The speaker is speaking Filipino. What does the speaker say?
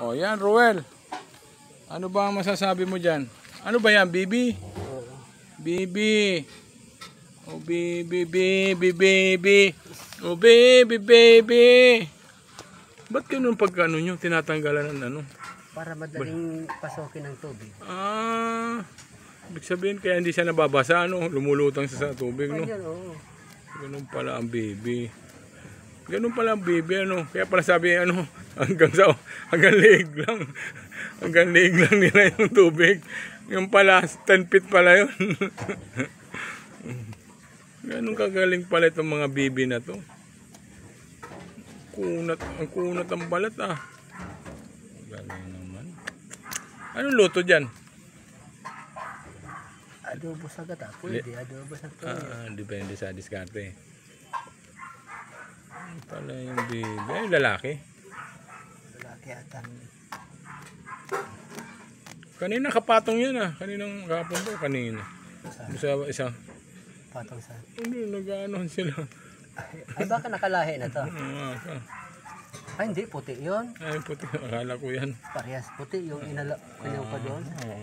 O yan, Ruel. Ano ba ang masasabi mo dyan? Ano ba yan, Bibi? Bibi. Oh, baby, baby, baby. Oh, baby, baby. Ba't ganun pagka ano nyo, tinatanggalan ng ano? Para madaling pasokin ng tubig. Ah, ibig sabihin kaya hindi siya nababasa, ano? Lumulutang siya sa tubig, no? Ayun, oo. Ganun pala ang baby. Ganun pala ang baby, ano? Kaya pala sabi, ano, hanggang leeg lang. Hanggang leeg lang nila yung tubig. Yung pala, 10 feet pala yun. Ganun kagaling pala itong mga baby na to. Ang kunat ang balat, ah. Galing naman. Anong luto dyan? Adobo sa gata. Pwede, adobo sa toyo. Depende sa diskarte. Ano pala yung baby? Ay, lalaki. Lalaki ata. Kanina kapatong yan, ah. Kaninang kapon to, kanina. Isa. Patong sa... Hindi, nag-aanohan sila. Ay, baka nakalahi na to. Ay, hindi. Puti yun. Ay, puti. Akala ko yan. Parehas puti. Yung inalaw ko doon. Oo.